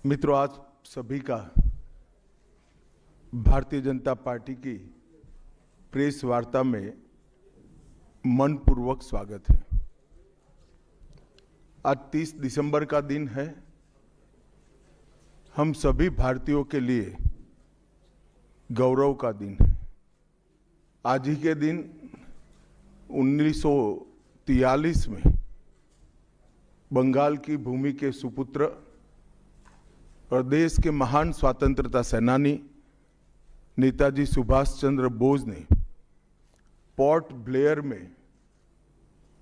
मित्रों, आज सभी का भारतीय जनता पार्टी की प्रेस वार्ता में मनपूर्वक स्वागत है। आज 30 दिसंबर का दिन है। हम सभी भारतीयों के लिए गौरव का दिन है। आज ही के दिन 1943 में बंगाल की भूमि के सुपुत्र और देश के महान स्वतंत्रता सेनानी नेताजी सुभाष चंद्र बोस ने पोर्ट ब्लेयर में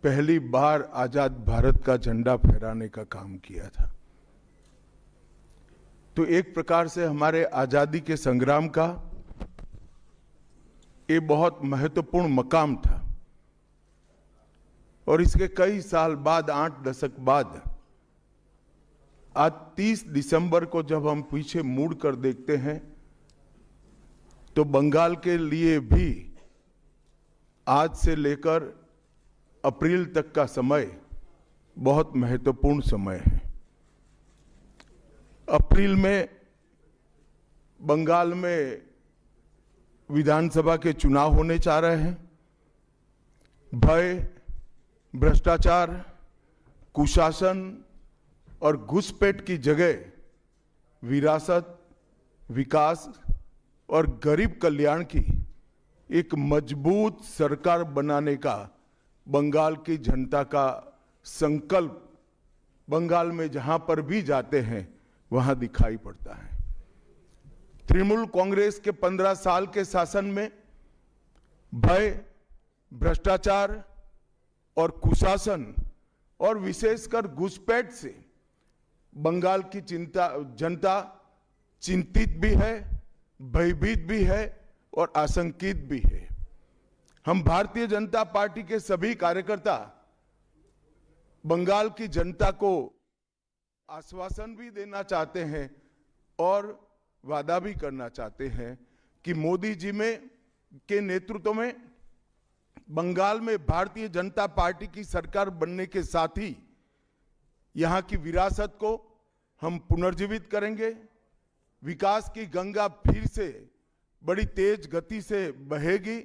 पहली बार आजाद भारत का झंडा फहराने का काम किया था। तो एक प्रकार से हमारे आजादी के संग्राम का ये बहुत महत्वपूर्ण मकाम था। और इसके कई साल बाद, 8 दशक बाद, आज 30 दिसंबर को जब हम पीछे मुड़कर देखते हैं तो बंगाल के लिए भी आज से लेकर अप्रैल तक का समय बहुत महत्वपूर्ण समय है। अप्रैल में बंगाल में विधानसभा के चुनाव होने जा रहे हैं। भय, भ्रष्टाचार, कुशासन और घुसपैठ की जगह विरासत, विकास और गरीब कल्याण की एक मजबूत सरकार बनाने का बंगाल की जनता का संकल्प बंगाल में जहां पर भी जाते हैं वहां दिखाई पड़ता है। तृणमूल कांग्रेस के 15 साल के शासन में भय, भ्रष्टाचार और कुशासन और विशेषकर घुसपैठ से बंगाल की जनता चिंतित भी है, भयभीत भी है और आशंकित भी है। हम भारतीय जनता पार्टी के सभी कार्यकर्ता बंगाल की जनता को आश्वासन भी देना चाहते हैं और वादा भी करना चाहते हैं कि मोदी जी के नेतृत्व में बंगाल में भारतीय जनता पार्टी की सरकार बनने के साथ ही यहां की विरासत को हम पुनर्जीवित करेंगे। विकास की गंगा फिर से बड़ी तेज गति से बहेगी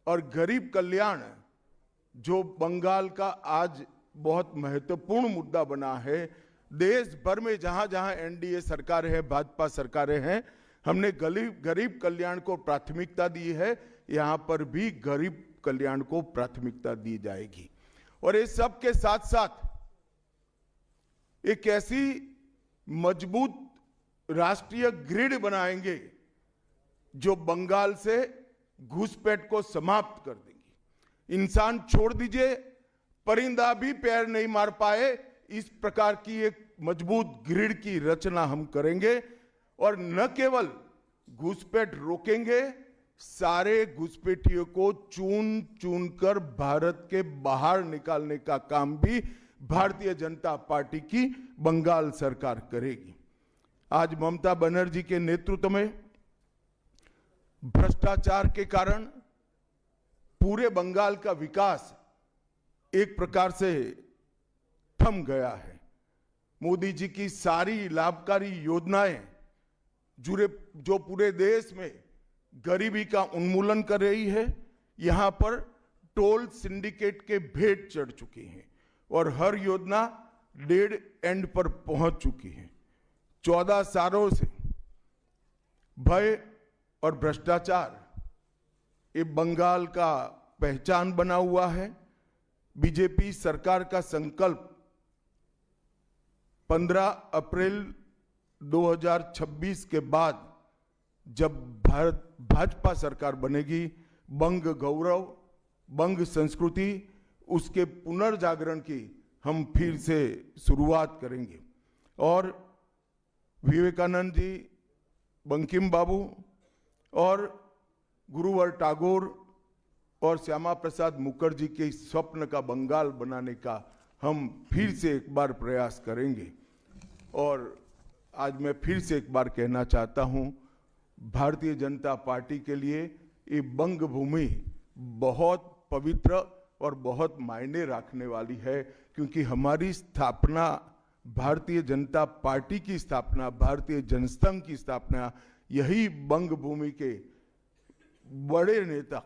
और गरीब कल्याण, जो बंगाल का आज बहुत महत्वपूर्ण मुद्दा बना है, देश भर में जहां जहां एनडीए सरकार है, भाजपा सरकारें हैं, हमने गरीब कल्याण को प्राथमिकता दी है। यहां पर भी गरीब कल्याण को प्राथमिकता दी जाएगी। और इस सब के साथ साथ एक ऐसी मजबूत राष्ट्रीय ग्रिड बनाएंगे जो बंगाल से घुसपैठ को समाप्त कर देंगी। इंसान छोड़ दीजिए, परिंदा भी पैर नहीं मार पाए, इस प्रकार की एक मजबूत ग्रिड की रचना हम करेंगे। और न केवल घुसपैठ रोकेंगे, सारे घुसपैठियों को चुन चुन कर भारत के बाहर निकालने का काम भी भारतीय जनता पार्टी की बंगाल सरकार करेगी। आज ममता बनर्जी के नेतृत्व में भ्रष्टाचार के कारण पूरे बंगाल का विकास एक प्रकार से थम गया है। मोदी जी की सारी लाभकारी योजनाएं जो पूरे देश में गरीबी का उन्मूलन कर रही है, यहां पर टोल सिंडिकेट के भेंट चढ़ चुकी हैं और हर योजना डेड एंड पर पहुंच चुकी है। 14 सालों से भय और भ्रष्टाचार ये बंगाल का पहचान बना हुआ है। बीजेपी सरकार का संकल्प 15 अप्रैल 2026 के बाद जब भाजपा सरकार बनेगी, बंग गौरव, बंग संस्कृति, उसके पुनर्जागरण की हम फिर से शुरुआत करेंगे। और विवेकानंद जी, बंकिम बाबू और गुरुवर टैगोर और श्यामा प्रसाद मुखर्जी के स्वप्न का बंगाल बनाने का हम फिर से एक बार प्रयास करेंगे। और आज मैं फिर से एक बार कहना चाहता हूं, भारतीय जनता पार्टी के लिए ये बंग भूमि बहुत पवित्र और बहुत मायने रखने वाली है, क्योंकि हमारी स्थापना भारतीय जनता पार्टी की स्थापना, भारतीय जनसंघ की स्थापना यही बंग भूमि के बड़े नेता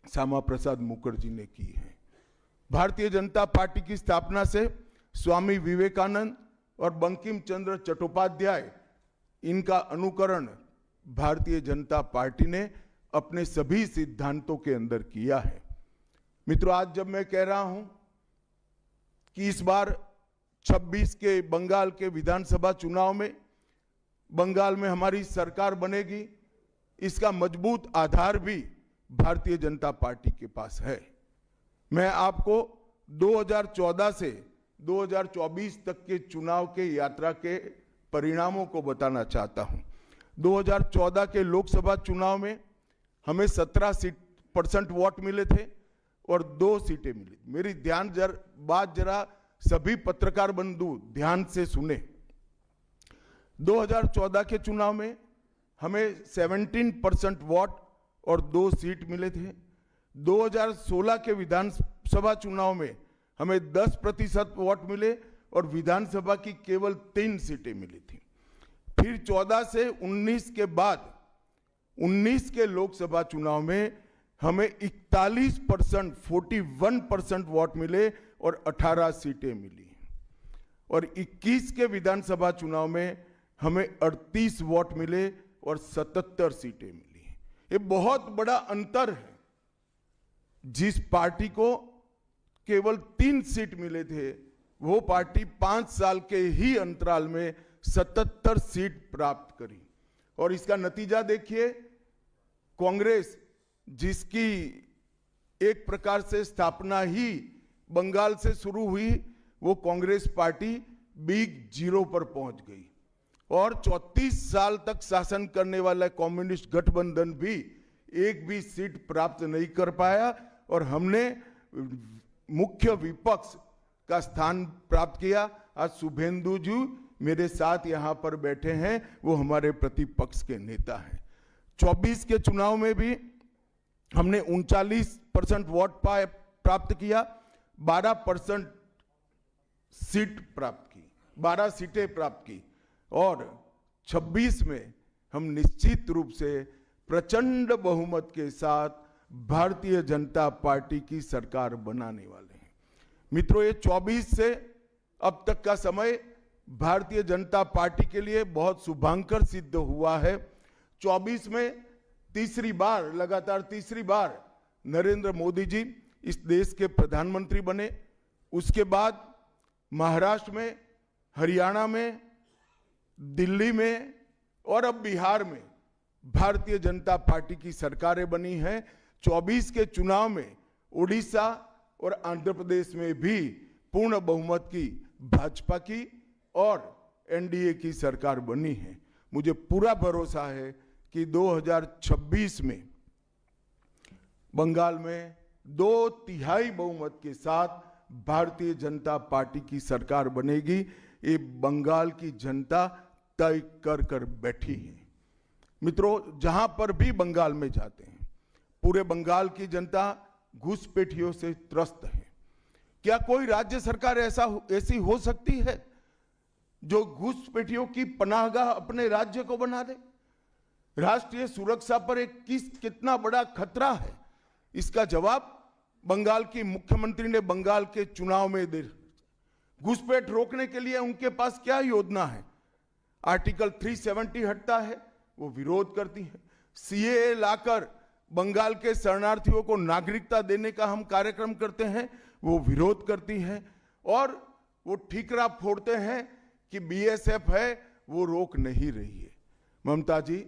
श्यामा प्रसाद मुखर्जी ने की है। भारतीय जनता पार्टी की स्थापना से स्वामी विवेकानंद और बंकिम चंद्र चट्टोपाध्याय, इनका अनुकरण भारतीय जनता पार्टी ने अपने सभी सिद्धांतों के अंदर किया है। मित्रों, आज जब मैं कह रहा हूं कि इस बार 26 के बंगाल के विधानसभा चुनाव में बंगाल में हमारी सरकार बनेगी, इसका मजबूत आधार भी भारतीय जनता पार्टी के पास है। मैं आपको 2014 से 2024 तक के चुनाव के यात्रा के परिणामों को बताना चाहता हूं। 2014 के लोकसभा चुनाव में हमें 17% वोट मिले थे और 2 सीटें मिली। मेरी बात जरा सभी पत्रकार बंधु ध्यान से सुने। 2014 के चुनाव में हमें 17% वोट और 2 सीट मिले थे। 2016 के विधानसभा चुनाव में हमें 10% वोट मिले और विधानसभा की केवल 3 सीटें मिली थी। फिर 14 से 19 के बाद 19 के लोकसभा चुनाव में हमें 41% वोट मिले और 18 सीटें मिली। और 21 के विधानसभा चुनाव में हमें 38 वोट मिले और 77 सीटें मिली। ये बहुत बड़ा अंतर है। जिस पार्टी को केवल 3 सीट मिले थे, वो पार्टी 5 साल के ही अंतराल में 77 सीट प्राप्त करी। और इसका नतीजा देखिए, कांग्रेस, जिसकी एक प्रकार से स्थापना ही बंगाल से शुरू हुई, वो कांग्रेस पार्टी बिग जीरो पर पहुंच गई। और 34 साल तक शासन करने वाला कम्युनिस्ट गठबंधन भी एक भी सीट प्राप्त नहीं कर पाया और हमने मुख्य विपक्ष का स्थान प्राप्त किया। आज शुभेंदु जी मेरे साथ यहां पर बैठे हैं, वो हमारे प्रतिपक्ष के नेता हैं। 24 के चुनाव में भी हमने 39% वोट प्राप्त किया, 12% सीट प्राप्त की, 12 सीटें प्राप्त की। और 26 में हम निश्चित रूप से प्रचंड बहुमत के साथ भारतीय जनता पार्टी की सरकार बनाने वाले हैं। मित्रों, ये 24 से अब तक का समय भारतीय जनता पार्टी के लिए बहुत शुभांकर सिद्ध हुआ है। 24 में लगातार तीसरी बार नरेंद्र मोदी जी इस देश के प्रधानमंत्री बने। उसके बाद महाराष्ट्र में, हरियाणा में, दिल्ली में और अब बिहार में भारतीय जनता पार्टी की सरकारें बनी हैं। 24 के चुनाव में उड़ीसा और आंध्र प्रदेश में भी पूर्ण बहुमत की भाजपा की और एनडीए की सरकार बनी है। मुझे पूरा भरोसा है कि 2026 में बंगाल में 2/3 बहुमत के साथ भारतीय जनता पार्टी की सरकार बनेगी। ये बंगाल की जनता तय कर बैठी है। मित्रों, जहां पर भी बंगाल में जाते हैं, पूरे बंगाल की जनता घुसपैठियों से त्रस्त है। क्या कोई राज्य सरकार ऐसी हो सकती है जो घुसपैठियों की पनाहगाह अपने राज्य को बना दे? राष्ट्रीय सुरक्षा पर कितना बड़ा खतरा है, इसका जवाब बंगाल की मुख्यमंत्री ने बंगाल के चुनाव में दे। घुसपैठ रोकने के लिए उनके पास क्या योजना है? आर्टिकल 370 हटता है, वो विरोध करती है। सीएए लाकर बंगाल के शरणार्थियों को नागरिकता देने का हम कार्यक्रम करते हैं, वो विरोध करती है। और वो ठीकरा फोड़ते हैं कि बीएसएफ है, वो रोक नहीं रही है। ममता जी,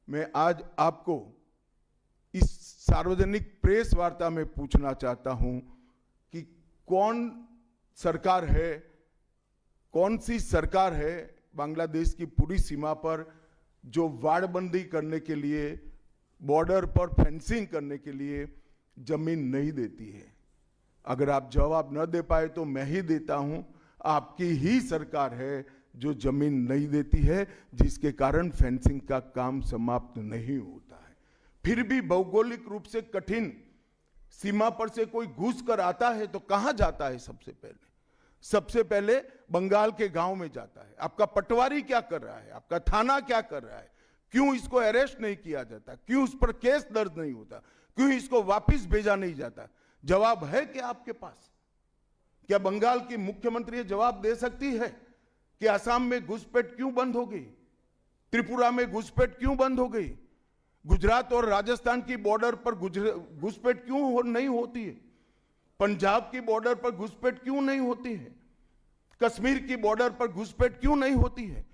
मैं आज आपको इस सार्वजनिक प्रेस वार्ता में पूछना चाहता हूं कि कौन सी सरकार है बांग्लादेश की पूरी सीमा पर जो वाड़बंदी करने के लिए, बॉर्डर पर फेंसिंग करने के लिए जमीन नहीं देती है? अगर आप जवाब न दे पाए तो मैं ही देता हूं। आपकी ही सरकार है जो जमीन नहीं देती है, जिसके कारण फेंसिंग का काम समाप्त नहीं होता है। फिर भी भौगोलिक रूप से कठिन सीमा पर से कोई घुस कर आता है तो कहां जाता है? सबसे पहले सबसे पहले बंगाल के गांव में जाता है। आपका पटवारी क्या कर रहा है, आपका थाना क्या कर रहा है, क्यों इसको अरेस्ट नहीं किया जाता, क्यों उस पर केस दर्ज नहीं होता, क्यों इसको वापस भेजा नहीं जाता? जवाब है क्या आपके पास? क्या बंगाल की मुख्यमंत्री जवाब दे सकती है कि असम में घुसपैठ क्यों बंद हो गई, त्रिपुरा में घुसपैठ क्यों बंद हो गई, गुजरात और राजस्थान की बॉर्डर पर घुसपैठ क्यों नहीं होती है, पंजाब की बॉर्डर पर घुसपैठ क्यों नहीं होती है, कश्मीर की बॉर्डर पर घुसपैठ क्यों नहीं होती है,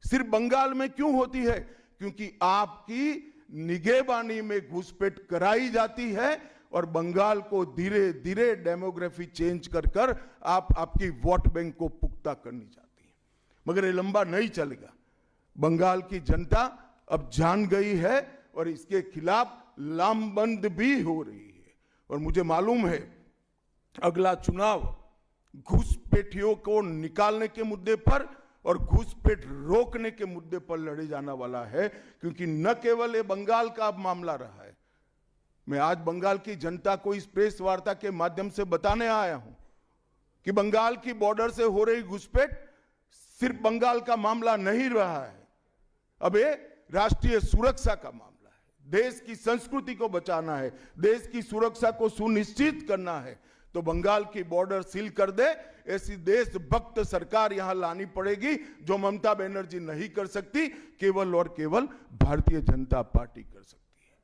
सिर्फ बंगाल में क्यों होती है? क्योंकि आपकी निगहबानी में घुसपैठ कराई जाती है और बंगाल को धीरे धीरे डेमोग्राफी चेंज कर कर आपकी वोट बैंक को पुख्ता करनी चाहती है। मगर ये लंबा नहीं चलेगा। बंगाल की जनता अब जान गई है और इसके खिलाफ लामबंद भी हो रही है। और मुझे मालूम है अगला चुनाव घुसपैठियों को निकालने के मुद्दे पर और घुसपैठ रोकने के मुद्दे पर लड़े जाना वाला है, क्योंकि न केवल ये बंगाल का मामला रहा है। मैं आज बंगाल की जनता को इस प्रेस वार्ता के माध्यम से बताने आया हूं कि बंगाल की बॉर्डर से हो रही घुसपैठ सिर्फ बंगाल का मामला नहीं रहा है, अब ये राष्ट्रीय सुरक्षा का मामला है। देश की संस्कृति को बचाना है, देश की सुरक्षा को सुनिश्चित करना है, तो बंगाल की बॉर्डर सील कर दे, ऐसी देशभक्त सरकार यहां लानी पड़ेगी जो ममता बनर्जी नहीं कर सकती, केवल और केवल भारतीय जनता पार्टी कर सकती है।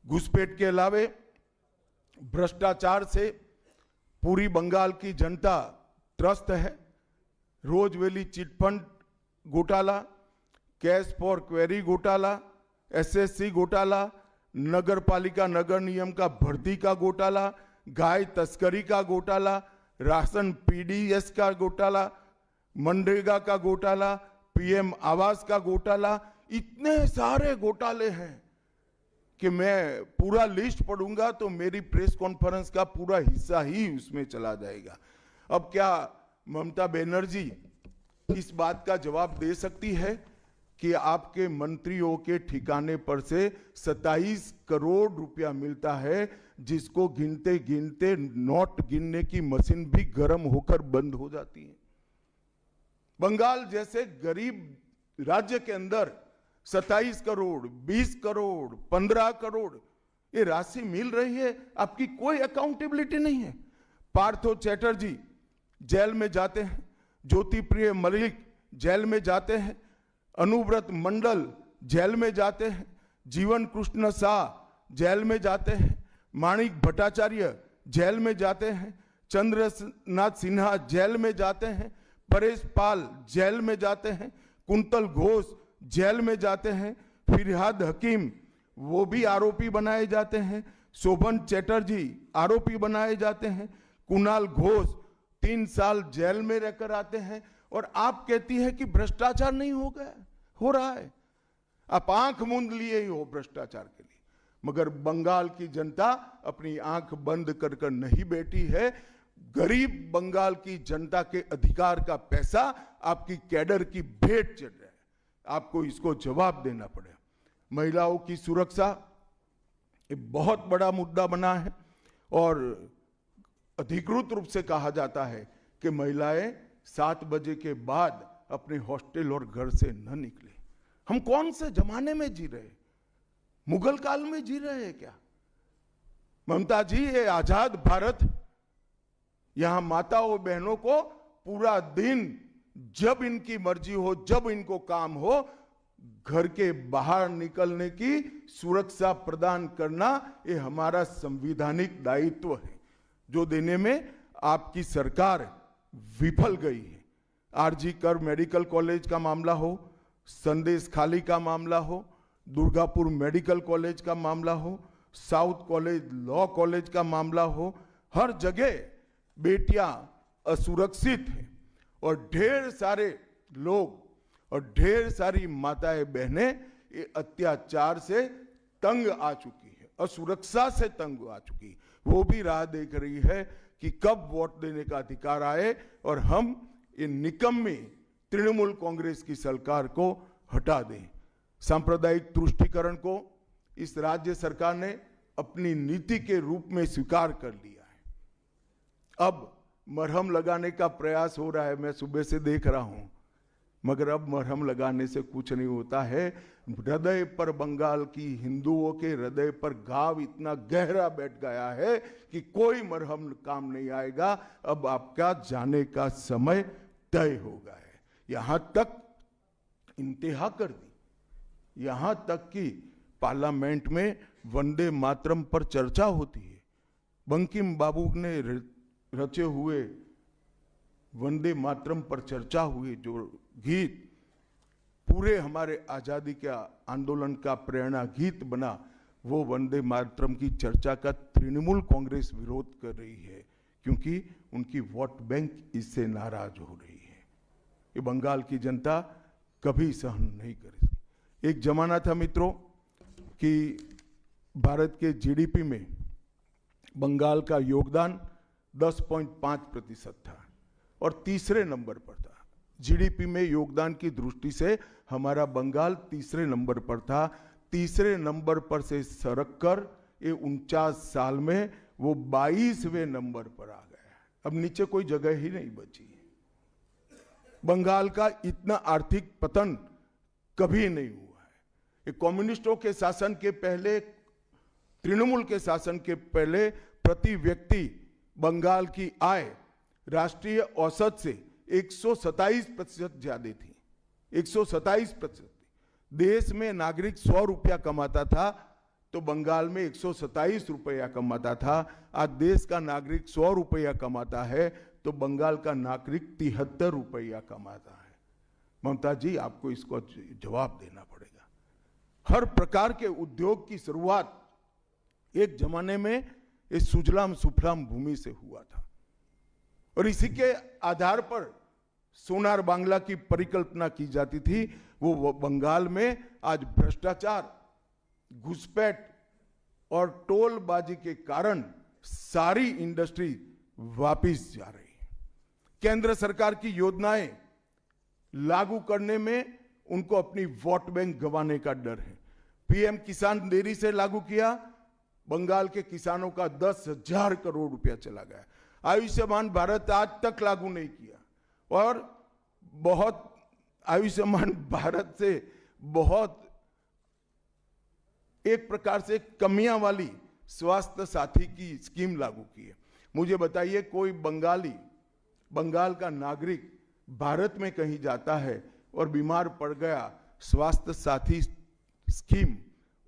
घुसपैठ के अलावे भ्रष्टाचार से पूरी बंगाल की जनता त्रस्त है। रोजवेली चिटफंड घोटाला, कैश फॉर क्वेरी घोटाला, एसएससी घोटाला, नगर पालिका नगर नियम का भर्ती का घोटाला, गाय तस्करी का घोटाला, राशन पीडीएस का घोटाला, मनरेगा का घोटाला, पीएम आवास का घोटाला, इतने सारे घोटाले हैं कि मैं पूरा लिस्ट पढ़ूंगा तो मेरी प्रेस कॉन्फ्रेंस का पूरा हिस्सा ही उसमें चला जाएगा। अब क्या ममता बनर्जी इस बात का जवाब दे सकती है कि आपके मंत्रियों के ठिकाने पर से 27 करोड़ रुपया मिलता है, जिसको गिनते गिनते नोट गिनने की मशीन भी गर्म होकर बंद हो जाती है? बंगाल जैसे गरीब राज्य के अंदर 27 करोड़, 20 करोड़, 15 करोड़ ये राशि मिल रही है, आपकी कोई अकाउंटेबिलिटी नहीं है। पार्थो चैटर्जी जेल में जाते हैं, ज्योति प्रिय मलिक जेल में जाते हैं, अनुव्रत मंडल जेल में जाते हैं, जीवन कृष्ण शाह जेल में जाते हैं, माणिक भट्टाचार्य जेल में जाते हैं, चंद्रनाथ सिन्हा जेल में जाते हैं, परेश पाल जेल में जाते हैं, कुंतल घोष जेल में जाते हैं, फिरहाद हकीम वो भी आरोपी बनाए जाते हैं, शोभन चैटर्जी आरोपी बनाए जाते हैं, कुणाल घोष 3 साल जेल में रहकर आते हैं, और आप कहती है कि भ्रष्टाचार नहीं हो गया, हो रहा है। आप आंख मूंद लिए ही हो भ्रष्टाचार के लिए, मगर बंगाल की जनता अपनी आंख बंद कर कर नहीं बैठी है। गरीब बंगाल की जनता के अधिकार का पैसा आपकी कैडर की भेंट चढ़ रहा है, आपको इसको जवाब देना पड़ेगा। महिलाओं की सुरक्षा एक बहुत बड़ा मुद्दा बना है और अधिकृत रूप से कहा जाता है कि महिलाएं 7 बजे के बाद अपने हॉस्टल और घर से न निकले। हम कौन से जमाने में जी रहे? मुगल काल में जी रहे हैं क्या? ममता जी, ये आजाद भारत, यहां माताओं बहनों को पूरा दिन जब इनकी मर्जी हो, जब इनको काम हो, घर के बाहर निकलने की सुरक्षा प्रदान करना ये हमारा संवैधानिक दायित्व है, जो देने में आपकी सरकार विफल गई है। आरजी कर मेडिकल कॉलेज का मामला हो, संदेश खाली का मामला हो, दुर्गापुर मेडिकल कॉलेज का मामला हो, साउथ कॉलेज लॉ कॉलेज का मामला हो, हर जगह बेटियां असुरक्षित हैं और ढेर सारे लोग और ढेर सारी माताएं बहनें ये अत्याचार से तंग आ चुकी है, असुरक्षा से तंग आ चुकी है। वो भी राह देख रही है कि कब वोट देने का अधिकार आए और हम ये निकम्मी तृणमूल कांग्रेस की सरकार को हटा दें। सांप्रदायिक तुष्टीकरण को इस राज्य सरकार ने अपनी नीति के रूप में स्वीकार कर लिया है। अब मरहम लगाने का प्रयास हो रहा है, मैं सुबह से देख रहा हूं, मगर अब मरहम लगाने से कुछ नहीं होता है। हृदय पर, बंगाल की हिंदुओं के हृदय पर घाव इतना गहरा बैठ गया है कि कोई मरहम काम नहीं आएगा। अब आपका जाने का समय तय हो गया है। यहां तक इंतहा कर दी, यहां तक कि पार्लियामेंट में वंदे मातरम पर चर्चा होती है। बंकिम बाबू ने रचे हुए वंदे मातरम पर चर्चा हुई, जो गीत पूरे हमारे आजादी के आंदोलन का प्रेरणा गीत बना, वो वंदे मातरम की चर्चा का तृणमूल कांग्रेस विरोध कर रही है, क्योंकि उनकी वोट बैंक इससे नाराज हो रही है। ये बंगाल की जनता कभी सहन नहीं करेगी। एक जमाना था मित्रों कि भारत के जीडीपी में बंगाल का योगदान 10.5% था और तीसरे नंबर पर था। जीडीपी में योगदान की दृष्टि से हमारा बंगाल तीसरे नंबर पर था। तीसरे नंबर पर से सरक कर ये 49 साल में वो 22वें नंबर पर आ गया। अब नीचे कोई जगह ही नहीं बची। बंगाल का इतना आर्थिक पतन कभी नहीं हुआ है। ये कम्युनिस्टों के शासन के पहले, तृणमूल के शासन के पहले प्रति व्यक्ति बंगाल की आय राष्ट्रीय औसत से 127% ज्यादा थी। 127%। देश में नागरिक 100 रुपया कमाता था तो बंगाल में 127 रुपया कमाता था। आज देश का नागरिक 100 रुपया कमाता है तो बंगाल का नागरिक 73 रुपया कमाता है। ममता जी, आपको इसको जवाब देना पड़ेगा। हर प्रकार के उद्योग की शुरुआत एक जमाने में इस सुजलाम सुफलाम भूमि से हुआ था और इसी के आधार पर सोनार बांग्ला की परिकल्पना की जाती थी। वो बंगाल में आज भ्रष्टाचार, घुसपैठ और टोलबाजी के कारण सारी इंडस्ट्री वापस जा रही है। केंद्र सरकार की योजनाएं लागू करने में उनको अपनी वोट बैंक गंवाने का डर है। पीएम किसान देरी से लागू किया, बंगाल के किसानों का 10,000 करोड़ रुपया चला गया। आयुष्मान भारत आज तक लागू नहीं किया और बहुत आयुष्मान भारत से बहुत एक प्रकार से कमियां वाली स्वास्थ्य साथी की स्कीम लागू की है। मुझे बताइए, कोई बंगाल का नागरिक भारत में कहीं जाता है और बीमार पड़ गया, स्वास्थ्य साथी स्कीम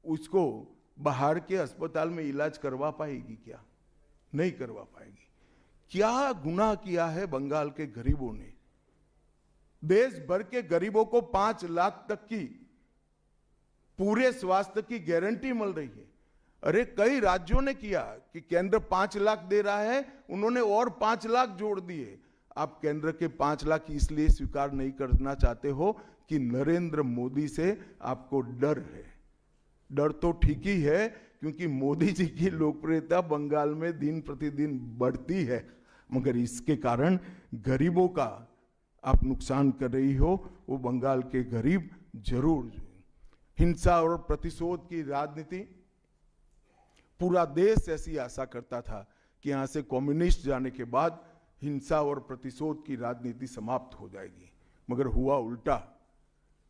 उसको बाहर के अस्पताल में इलाज करवा पाएगी क्या? नहीं करवा पाएगी। क्या गुनाह किया है बंगाल के गरीबों ने? देश भर के गरीबों को 5 लाख तक की पूरे स्वास्थ्य की गारंटी मिल रही है। अरे कई राज्यों ने किया कि केंद्र 5 लाख दे रहा है, उन्होंने और 5 लाख जोड़ दिए। आप केंद्र के 5 लाख इसलिए स्वीकार नहीं करना चाहते हो कि नरेंद्र मोदी से आपको डर है। डर तो ठीक ही है, क्योंकि मोदी जी की लोकप्रियता बंगाल में दिन प्रतिदिन बढ़ती है, मगर इसके कारण गरीबों का आप नुकसान कर रही हो। वो बंगाल के गरीब जरूर। हिंसा और प्रतिशोध की राजनीति, पूरा देश ऐसी आशा करता था कि यहां से कम्युनिस्ट जाने के बाद हिंसा और प्रतिशोध की राजनीति समाप्त हो जाएगी, मगर हुआ उल्टा।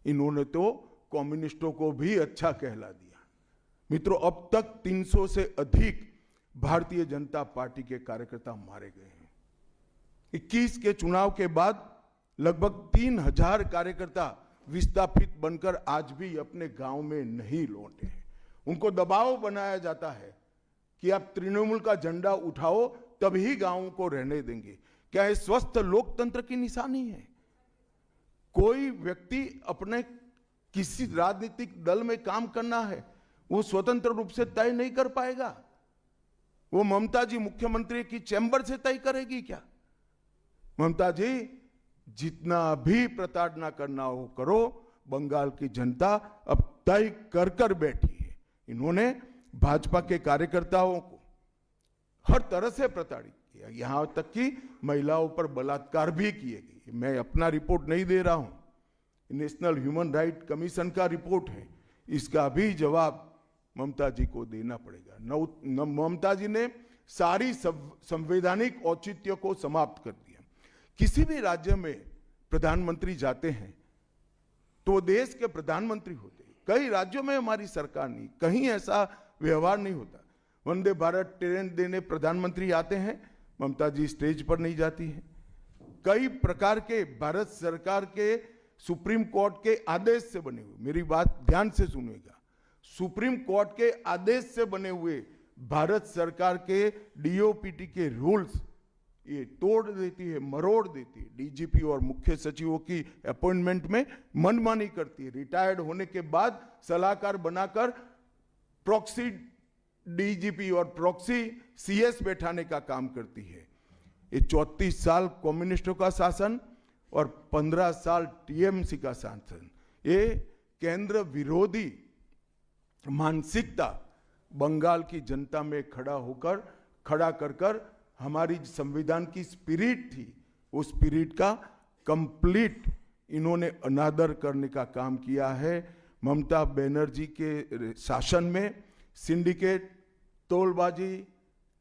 इन्होंने तो कम्युनिस्टों को भी अच्छा कहला दिया। मित्रों, अब तक 300 से अधिक भारतीय जनता पार्टी के कार्यकर्ता मारे गए हैं। 21 के चुनाव के बाद लगभग 3000 कार्यकर्ता विस्थापित बनकर आज भी अपने गांव में नहीं लौटे हैं। उनको दबाव बनाया जाता है कि आप तृणमूल का झंडा उठाओ तभी गांवों को रहने देंगे। क्या ये स्वस्थ लोकतंत्र की निशानी है? कोई व्यक्ति अपने किसी राजनीतिक दल में काम करना है, वो स्वतंत्र रूप से तय नहीं कर पाएगा। वो ममता जी मुख्यमंत्री की चैम्बर से तय करेगी क्या? ममता जी, जितना भी प्रताड़ना करना हो करो, बंगाल की जनता अब तय कर कर बैठी है। इन्होंने भाजपा के कार्यकर्ताओं को हर तरह से प्रताड़ित किया, यहां तक कि महिलाओं पर बलात्कार भी किए गए। मैं अपना रिपोर्ट नहीं दे रहा हूं, नेशनल ह्यूमन राइट कमीशन का रिपोर्ट है। इसका भी जवाब ममता जी को देना पड़ेगा। ममता जी ने सारी संवैधानिक औचित्य को समाप्त कर दिया। किसी भी राज्य में प्रधानमंत्री जाते हैं तो देश के प्रधानमंत्री होते हैं। कई राज्यों में हमारी सरकार नहीं, कहीं ऐसा व्यवहार नहीं होता। वंदे भारत ट्रेन देने प्रधानमंत्री आते हैं, ममता जी स्टेज पर नहीं जाती है। कई प्रकार के भारत सरकार के सुप्रीम कोर्ट के आदेश से बने हुए, मेरी बात ध्यान से सुनिएगा, सुप्रीम कोर्ट के आदेश से बने हुए भारत सरकार के डीओपीटी के रूल्स ये तोड़ देती है, मरोड़ देती है। डीजीपी और मुख्य सचिवों की अपॉइंटमेंट में मनमानी करती है। रिटायर्ड होने के बाद सलाहकार बनाकर प्रॉक्सी डीजीपी और प्रॉक्सी सीएस बैठाने का काम करती है। ये 34 साल कम्युनिस्टों का शासन और 15 साल टीएमसी का शासन, ये केंद्र विरोधी मानसिकता बंगाल की जनता में खड़ा कर हमारी संविधान की स्पिरिट थी, उस स्पिरिट का कंप्लीट इन्होंने अनादर करने का काम किया है। ममता बनर्जी के शासन में सिंडिकेट, तोलबाजी,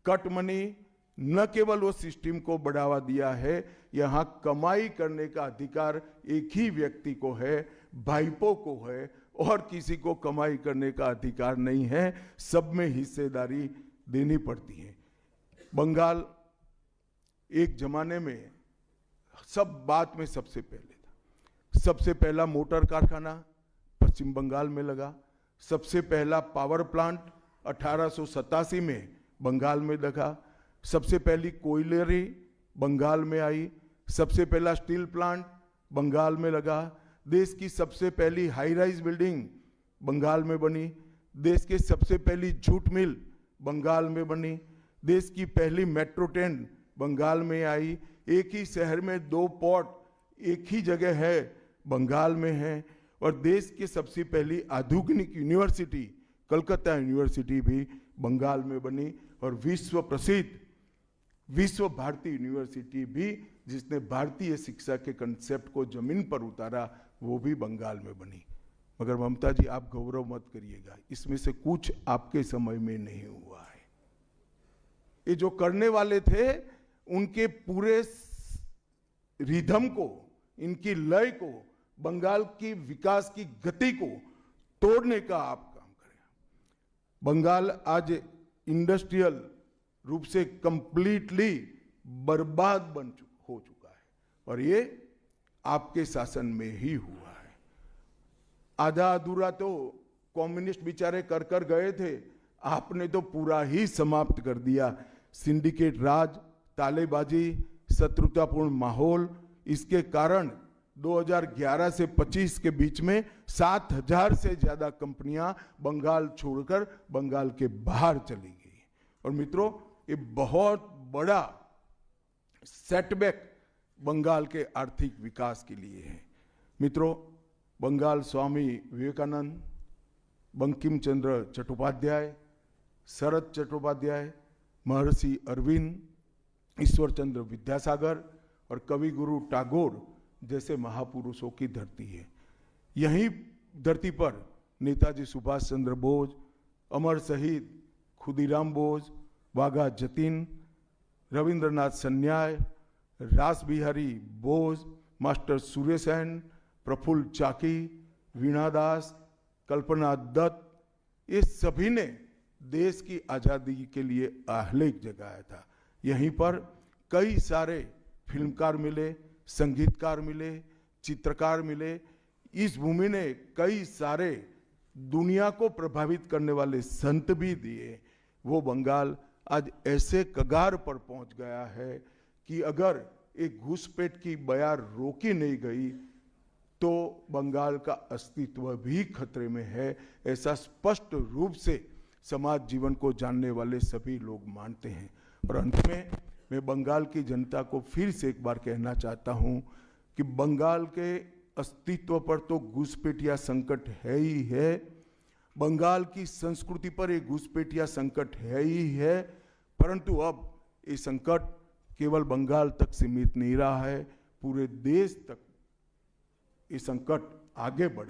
कट मनी, न केवल वो सिस्टम को बढ़ावा दिया है, यहाँ कमाई करने का अधिकार एक ही व्यक्ति को है, भाईपो को है, और किसी को कमाई करने का अधिकार नहीं है। सब में हिस्सेदारी देनी पड़ती है। बंगाल एक जमाने में सब बात में सबसे पहले था। सबसे पहला मोटर कारखाना पश्चिम बंगाल में लगा। सबसे पहला पावर प्लांट 1887 में बंगाल में लगा। सबसे पहली कोयलरी बंगाल में आई। सबसे पहला स्टील प्लांट बंगाल में लगा। देश की सबसे पहली हाई राइज बिल्डिंग बंगाल में बनी। देश की सबसे पहली जूट मिल बंगाल में बनी। देश की पहली मेट्रो ट्रेन बंगाल में आई। एक ही शहर में 2 पोर्ट एक ही जगह है, बंगाल में है। और देश की सबसे पहली आधुनिक यूनिवर्सिटी कलकत्ता यूनिवर्सिटी भी बंगाल में बनी। और विश्व प्रसिद्ध विश्व भारती यूनिवर्सिटी भी, जिसने भारतीय शिक्षा के कंसेप्ट को जमीन पर उतारा, वो भी बंगाल में बनी। मगर ममता जी, आप गौरव मत करिएगा, इसमें से कुछ आपके समय में नहीं हुआ है। ये जो करने वाले थे, उनके पूरे रिदम को, इनकी लय को, बंगाल की विकास की गति को तोड़ने का आप काम करें। बंगाल आज इंडस्ट्रियल रूप से कंप्लीटली बर्बाद हो चुका है, और ये आपके शासन में ही हुआ है। आधा अधूरा तो कम्युनिस्ट बेचारे कर गए थे, आपने तो पूरा ही समाप्त कर दिया। सिंडिकेट राज, तालेबाजी, शत्रुतापूर्ण माहौल, इसके कारण 2011 से 25 के बीच में 7000 से ज्यादा कंपनियां बंगाल छोड़कर बंगाल के बाहर चली गई। और मित्रों, ये बहुत बड़ा सेटबैक बंगाल के आर्थिक विकास के लिए है। मित्रों, बंगाल स्वामी विवेकानंद, बंकिम चंद्र चट्टोपाध्याय, शरद चट्टोपाध्याय, महर्षि अरविंद, ईश्वर चंद्र विद्यासागर और कवि गुरु टैगोर जैसे महापुरुषों की धरती है। यही धरती पर नेताजी सुभाष चंद्र बोस, अमर शहीद खुदीराम बोस, वाघा जतीन, रविंद्रनाथ सन्याय, रास बिहारी बोस, मास्टर सुरेसेन, प्रफुल्ल चाकी, वीणा दास, कल्पना दत्त, ये सभी ने देश की आज़ादी के लिए आहलेख जगाया था। यहीं पर कई सारे फिल्मकार मिले, संगीतकार मिले, चित्रकार मिले। इस भूमि ने कई सारे दुनिया को प्रभावित करने वाले संत भी दिए। वो बंगाल आज ऐसे कगार पर पहुंच गया है कि अगर एक घुसपैठ की बयार रोकी नहीं गई तो बंगाल का अस्तित्व भी खतरे में है। ऐसा स्पष्ट रूप से समाज जीवन को जानने वाले सभी लोग मानते हैं। और अंत में मैं बंगाल की जनता को फिर से एक बार कहना चाहता हूं कि बंगाल के अस्तित्व पर तो घुसपैठिया संकट है ही है, बंगाल की संस्कृति पर एक घुसपैठिया संकट है ही है, परंतु अब ये संकट केवल बंगाल तक सीमित नहीं रहा है, पूरे देश तक ये संकट आगे बढ़